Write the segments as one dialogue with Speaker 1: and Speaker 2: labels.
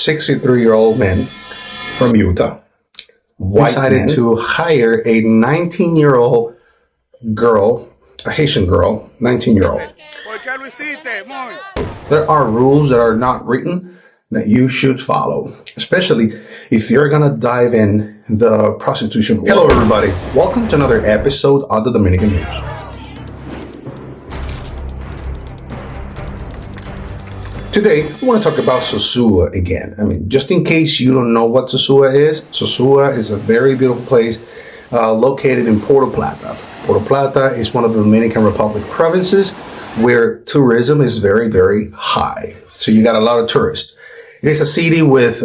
Speaker 1: 63-year-old man from Utah decided to hire a 19-year-old girl, a Haitian girl, 19-year-old. There are rules that are not written that you should follow, especially if you're going to dive in the prostitution world. Hello, everybody. Welcome to another episode of the Dominican News. Today, I want to talk about Sosua again. Just in case you don't know what Sosua is a very beautiful place located in Puerto Plata. Puerto Plata is one of the Dominican Republic provinces where tourism is very, very high. So you got a lot of tourists. It is a city with,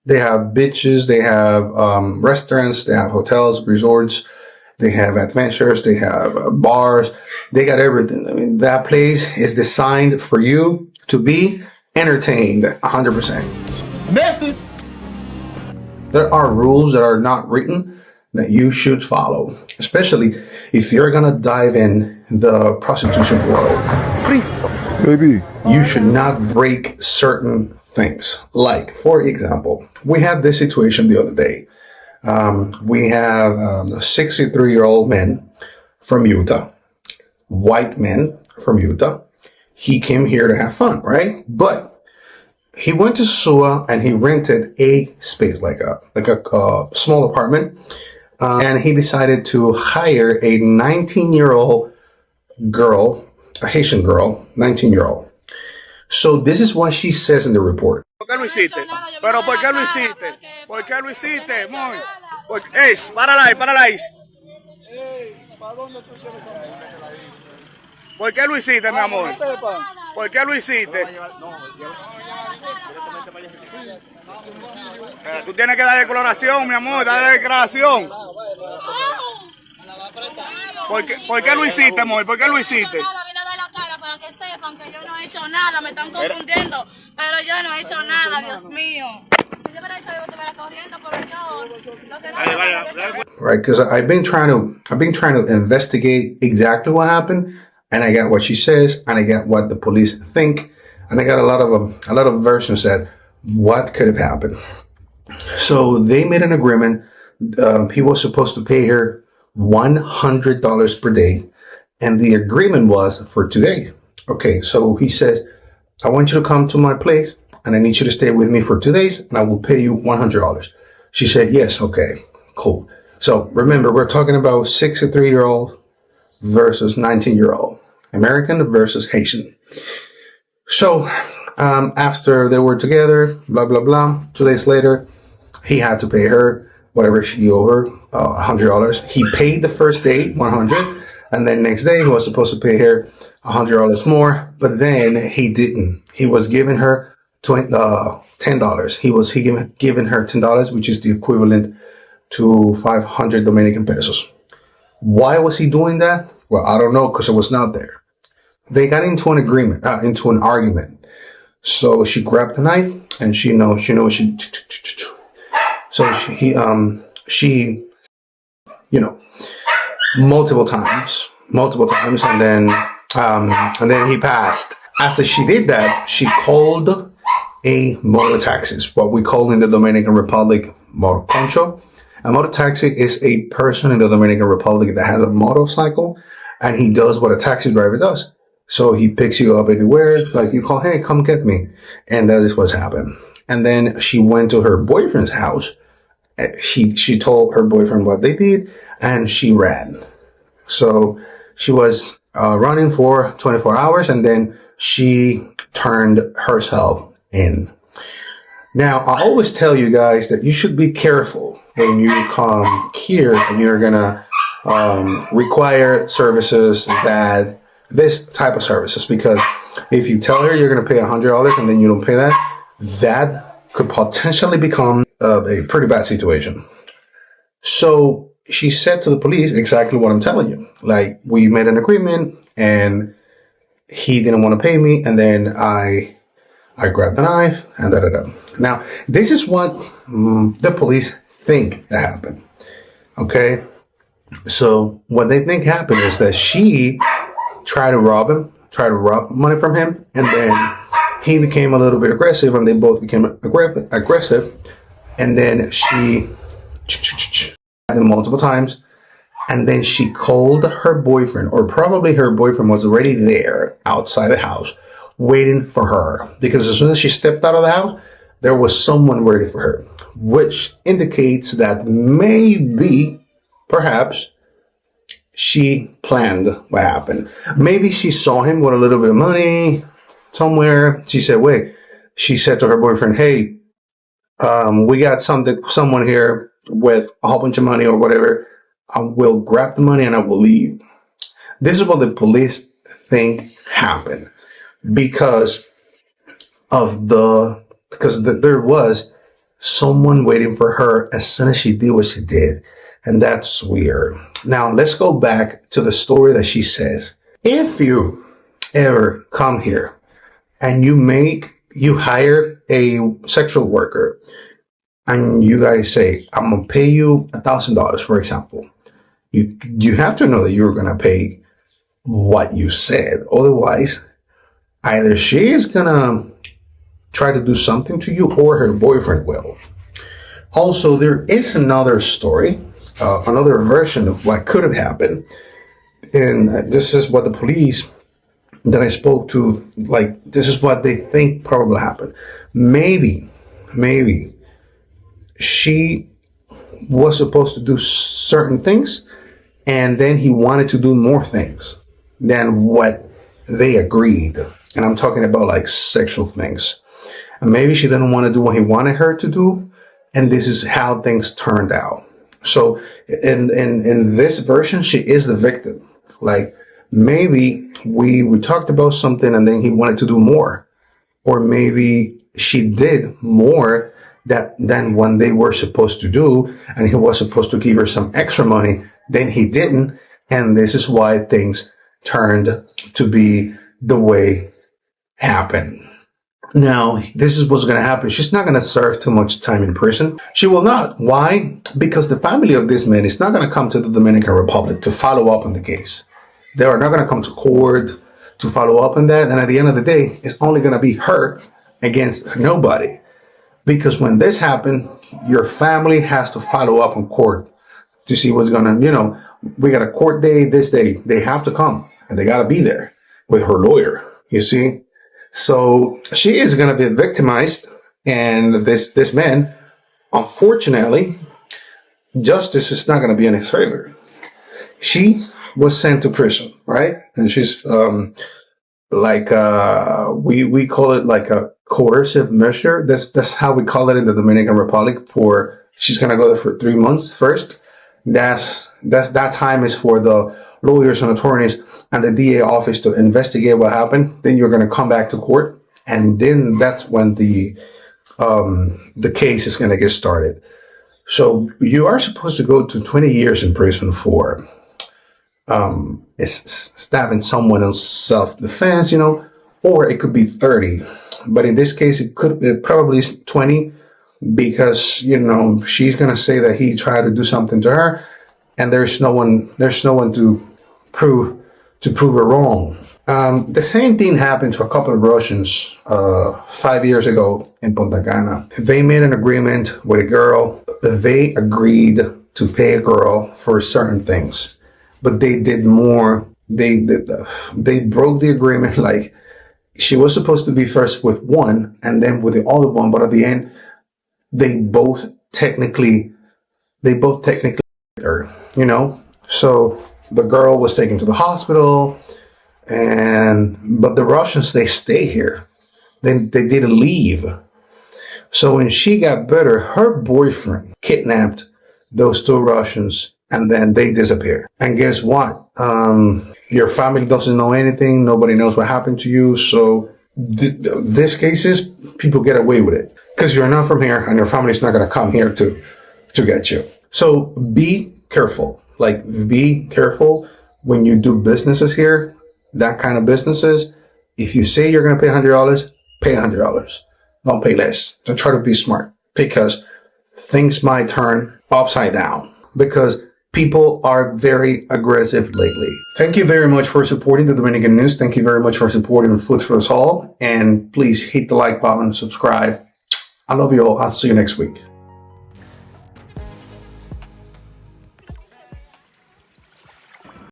Speaker 1: they have beaches, they have restaurants, they have hotels, resorts, they have adventures, they have bars, they got everything. That place is designed for you to be entertained 100%.
Speaker 2: Message.
Speaker 1: There are rules that are not written that you should follow, especially if you're going to dive in the prostitution world.
Speaker 2: Baby. You
Speaker 1: should not break certain things. Like, for example, we had this situation the other day. We have a 63-year-old man from Utah, white man from Utah. He came here to have fun, right? But he went to Sosua and he rented a space, like a small apartment. And he decided to hire a 19-year-old girl, a Haitian girl, 19-year-old. So this is what she says in the report.
Speaker 3: ¿Por qué lo hiciste? ¿Pero por qué lo hiciste? ¿Por qué lo hiciste, mon? Párala ahí. ¿Por qué lo hiciste, mi amor? ¿Por qué lo hiciste? Tú tienes que dar declaración, mi amor, dale declaración. ¿Por qué lo hiciste, amor? ¿Por qué lo hiciste?
Speaker 4: Para que sepan que yo no he hecho nada, me están confundiendo, pero yo no he hecho nada, Dios mío. Si yo hubiera hecho algo, estuviera corriendo, pero yo lo que no.
Speaker 1: Right, because I've been trying to investigate exactly what happened, and I got what she says, and I got what the police think, and I got a lot of versions that what could have happened. So they made an agreement. He was supposed to pay her $100 per day. And the agreement was for today. Okay, so he says, I want you to come to my place and I need you to stay with me for 2 days and I will pay you $100. She said, yes, okay, cool. So remember, we're talking about 63-year-old versus 19-year-old. American versus Haitian. So after they were together, blah, blah, blah, 2 days later, he had to pay her whatever she owed her, $100. He paid the first day, $100. And then next day, he was supposed to pay her $100 more, but then he didn't. He was giving her $10. He was giving her $10, which is the equivalent to 500 Dominican pesos. Why was he doing that? Well, I don't know, because it was not there. They got into an argument. So she grabbed the knife, and she multiple times, and then he passed. After she did that, she called a motor taxi, what we call in the Dominican Republic motor concho. A motor taxi is a person in the Dominican Republic that has a motorcycle, and he does what a taxi driver does. So he picks you up anywhere, like you call, hey, come get me, and that is what's happened. And then she went to her boyfriend's house. She told her boyfriend what they did, and she ran. So she was running for 24 hours, and then she turned herself in. Now, I always tell you guys that you should be careful when you come here and you're going to require services that this type of services, because if you tell her you're going to pay $100 and then you don't pay that could potentially become a pretty bad situation. So she said to the police exactly what I'm telling you. Like, we made an agreement and he didn't want to pay me. And then I grabbed the knife and da-da-da. Now, this is what the police think that happened. Okay. So what they think happened is that she tried to rob money from him. And then he became a little bit aggressive, and they both became aggressive. And then she had them multiple times. And then she called her boyfriend, or probably her boyfriend was already there outside the house waiting for her. Because as soon as she stepped out of the house, there was someone ready for her, which indicates that maybe, perhaps, she planned what happened. Maybe she saw him with a little bit of money somewhere. She said to her boyfriend, hey, we got someone here with a whole bunch of money or whatever. I will grab the money and I will leave. This is what the police think happened because there was someone waiting for her as soon as she did what she did. And that's weird. Now, let's go back to the story that she says. If you ever come here and you hire a sexual worker and you guys say, I'm going to pay you $1,000, for example, you have to know that you're going to pay what you said. Otherwise, either she is going to try to do something to you or her boyfriend will. Also, there is another story, another version of what could have happened. And this is what the police that I spoke to, this is what they think probably happened. Maybe she was supposed to do certain things, and then he wanted to do more things than what they agreed. And I'm talking about sexual things. And maybe she didn't want to do what he wanted her to do. And this is how things turned out. So in this version, she is the victim. Maybe we talked about something and then he wanted to do more. Or maybe she did more than when they were supposed to do. And he was supposed to give her some extra money. Then he didn't. And this is why things turned to be the way happened. Now, this is what's going to happen. She's not going to serve too much time in prison. She will not. Why? Because the family of this man is not going to come to the Dominican Republic to follow up on the case. They are not going to come to court to follow up on that. And at the end of the day, it's only going to be her against nobody. Because when this happened, your family has to follow up on court to see what's going to, we got a court day this day. They have to come and they got to be there with her lawyer, you see. So she is going to be victimized. And this man, unfortunately, justice is not going to be in his favor. She was sent to prison, right? And she's, we call it like a coercive measure. That's how we call it in the Dominican Republic she's going to go there for 3 months first. That time is for the lawyers and attorneys and the DA office to investigate what happened. Then you're going to come back to court. And then that's when the case is going to get started. So you are supposed to go to 20 years in prison for stabbing someone in self-defense, or it could be 30. But in this case, it probably is 20 because, she's going to say that he tried to do something to her and there's no one to prove her wrong. The same thing happened to a couple of Russians 5 years ago in Punta Cana. They made an agreement with a girl. They agreed to pay a girl for certain things, but they did more. They broke the agreement. She was supposed to be first with one and then with the other one, but at the end, they both technically her, So the girl was taken to the hospital. But the Russians, they stay here. They didn't leave. So when she got better, her boyfriend kidnapped those two Russians and then they disappeared. And guess what? Your family doesn't know anything. Nobody knows what happened to you. So these cases, people get away with it because you're not from here and your family's not going to come here to get you. So be careful. Be careful when you do businesses here. That kind of businesses, if you say you're going to pay $100, pay $100. Don't pay less. Don't try to be smart because things might turn upside down. Because People are very aggressive lately. Thank you very much for supporting the Dominican news. Thank you very much for supporting Food for Us All. And please hit the like button, subscribe. I love you all. I'll see you next week.